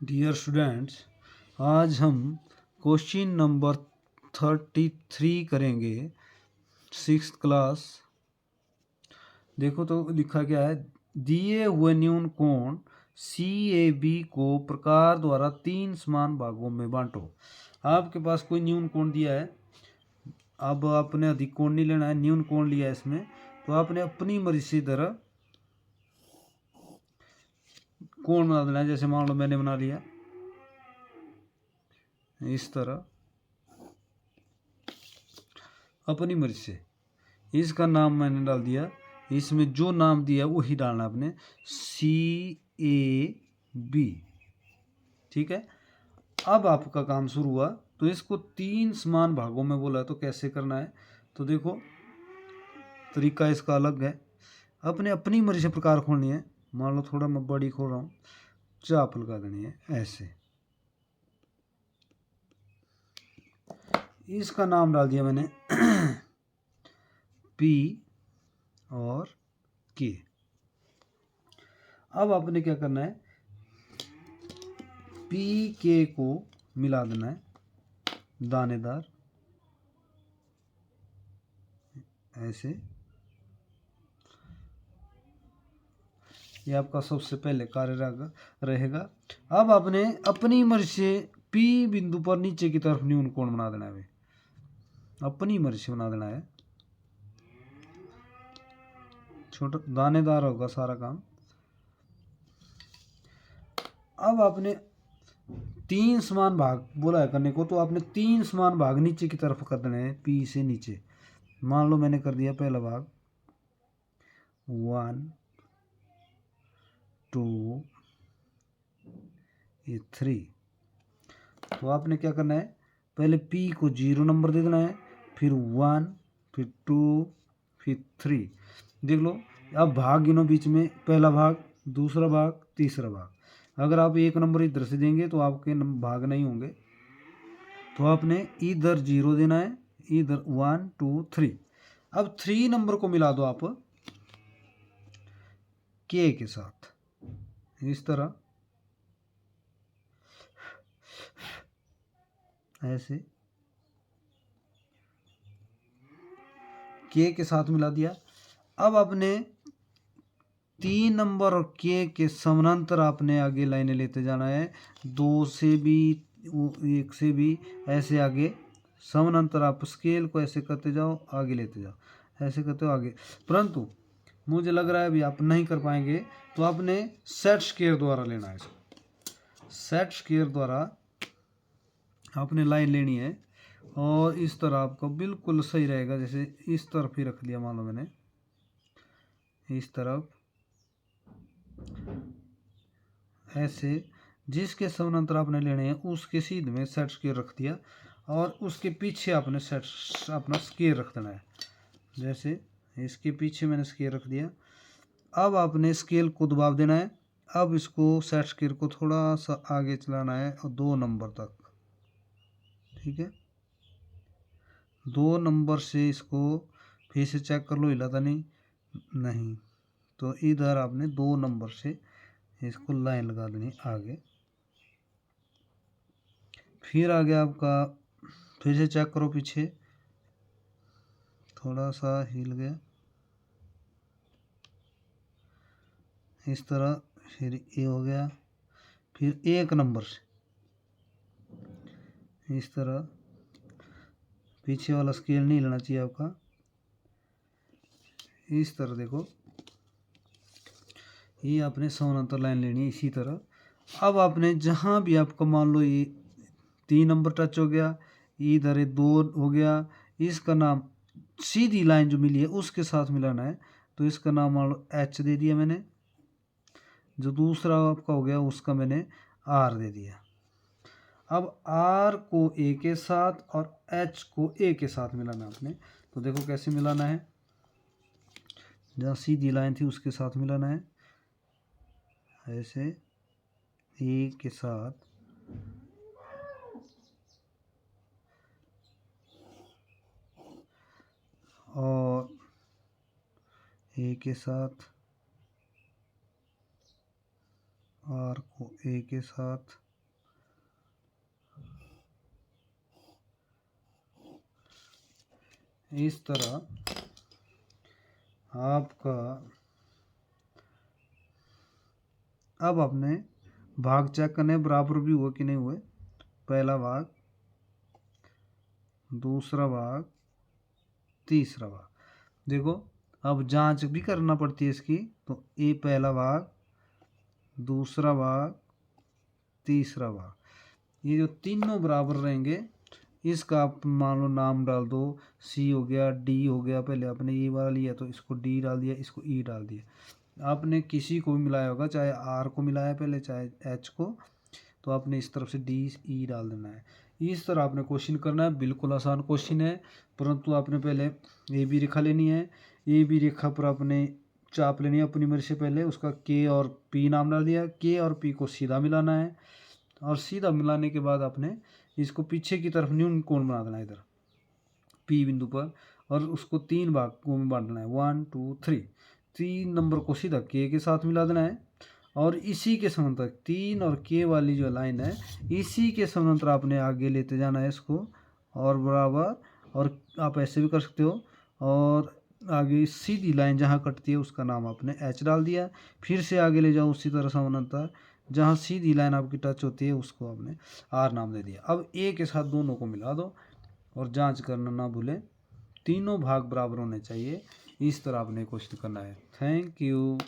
Dear students, आज हम question number 33 करेंगे, 6th क्लास। देखो तो लिखा क्या है। दिए हुए न्यून कोण CAB को प्रकार द्वारा 3 समान भागों में बांटो। आपके पास कोई न्यून कोण दिया है। अब आपने अधिक कोण नहीं लेना है, न्यून कोण लिया है इसमें, तो आपने अपनी मर्जी से इधर कोण बना देना है। जैसे मान लो मैंने बना लिया इस तरह, अपनी मर्जी से। इसका नाम मैंने डाल दिया, इसमें जो नाम दिया वही डालना आपने, CAB। ठीक है। अब आपका काम शुरू हुआ। तो इसको 3 समान भागों में बोला, तो कैसे करना है। तो देखो तरीका इसका अलग है। अपने अपनी मर्जी से प्रकार खोलनी है। मान लो थोड़ा मैं बड़ी खोल रहा हूँ, चाप लगा देनी है ऐसे। इसका नाम डाल दिया मैंने P और K। अब आपने क्या करना है, PK को मिला देना है दानेदार ऐसे। ये आपका सबसे पहले कार्य रहेगा। अब आपने अपनी मर्जी से P बिंदु पर नीचे की तरफ न्यून कोण बना देना है, अपनी मर्जी से बना देना है। छोटा दानेदार होगा सारा काम। अब आपने 3 समान भाग बोला है करने को, तो आपने 3 समान भाग नीचे की तरफ कर देने हैं P से नीचे। मान लो मैंने कर दिया पहला भाग 1 2 3। तो आपने क्या करना है, पहले P को 0 नंबर दे देना है, फिर 1, फिर 2, फिर 3। देख लो अब भाग गिनो बीच में, पहला भाग, दूसरा भाग, तीसरा भाग। अगर आप 1 नंबर इधर से देंगे तो आपके भाग नहीं होंगे। तो आपने इधर 0 देना है, इधर 1 2 3। अब 3 नंबर को मिला दो आप K के साथ इस तरह ऐसे। K के साथ मिला दिया। अब आपने 3 नंबर और के समानांतर आपने आगे लाइनें लेते जाना है, 2 से भी 1 से भी ऐसे आगे समानांतर। आप स्केल को ऐसे करते जाओ, आगे लेते जाओ, ऐसे करते हो आगे। परंतु मुझे लग रहा है अभी आप नहीं कर पाएंगे, तो आपने सेट स्क्वायर द्वारा लेना है इसको। सेट स्क्वायर द्वारा आपने लाइन लेनी है और इस तरह आपको बिल्कुल सही रहेगा। जैसे इस तरफ ही रख लिया, मान लो मैंने इस तरफ ऐसे, जिसके समानांतर आपने लेने हैं उसके सीध में सेट स्क्वायर रख दिया और उसके पीछे आपने सेट अपना स्क्वायर रख देना है। जैसे इसके पीछे मैंने स्क्वायर रख दिया। अब आपने स्केल को दबाव देना है। अब इसको सेट स्क्वायर को थोड़ा सा आगे चलाना है और 2 नंबर तक। ठीक है, 2 नंबर से इसको फिर से चेक कर लो, हिला था नहीं। तो इधर आपने 2 नंबर से इसको लाइन लगा देनी आगे। फिर आगे आपका फिर से चेक करो, पीछे थोड़ा सा हिल गया इस तरह। फिर ये हो गया, फिर 1 नंबर से इस तरह। पीछे वाला स्केल नहीं लेना चाहिए आपका, इस तरह देखो। ये आपने समानांतर लाइन लेनी है इसी तरह। अब आपने जहाँ भी आपका मान लो ये 3 नंबर टच हो गया, इधर 2 हो गया, इसका नाम सीधी लाइन जो मिली है उसके साथ मिलाना है। तो इसका नाम मान लो H दे दिया मैंने, जो दूसरा आपका हो गया उसका मैंने R दे दिया। अब R को A के साथ और H को A के साथ मिलाना है आपने। तो देखो कैसे मिलाना है, जहाँ सीधी लाइन थी उसके साथ मिलाना है ऐसे, A के साथ और A के साथ, R को A के साथ इस तरह आपका अब आपने भाग चेक करने बराबर भी हुए कि नहीं हुए। पहला भाग, दूसरा भाग, तीसरा भाग। देखो अब जांच भी करना पड़ती है इसकी। तो ये पहला भाग, दूसरा भाग, तीसरा भाग, ये जो तीनों बराबर रहेंगे इसका आप मान लो नाम डाल दो। सी हो गया, डी हो गया, पहले आपने ए वाला लिया तो इसको डी डाल दिया, इसको ई डाल दिया। आपने किसी को भी मिलाया होगा, चाहे आर को मिलाया पहले चाहे एच को, तो आपने इस तरफ से डी ई डाल देना है। इस तरह आपने क्वेश्चन करना है। बिल्कुल आसान क्वेश्चन है, परंतु आपने पहले ए बी रेखा लेनी है। ए बी रेखा पर आपने चाप लेनी है अपनी मर्जी से। पहले उसका के और पी नाम डाल दिया, के और पी को सीधा मिलाना है, और सीधा मिलाने के बाद आपने इसको पीछे की तरफ न्यून कोण बना देना है इधर पी बिंदु पर, और उसको 3 भागों में बांटना है, 1 2 3। 3 नंबर को सीधा के साथ मिला देना है, और इसी के समांतर 3 और के वाली जो लाइन है इसी के समांतर आपने आगे लेते जाना है इसको, और बराबर। और आप ऐसे भी कर सकते हो, और आगे सीधी लाइन जहाँ कटती है उसका नाम आपने एच डाल दिया। फिर से आगे ले जाओ उसी तरह समानांतर, जहाँ सीधी लाइन आपकी टच होती है उसको आपने आर नाम दे दिया। अब ए के साथ दोनों को मिला दो, और जांच करना ना भूलें, तीनों भाग बराबर होने चाहिए। इस तरह आपने क्वेश्चन करना है। Thank you.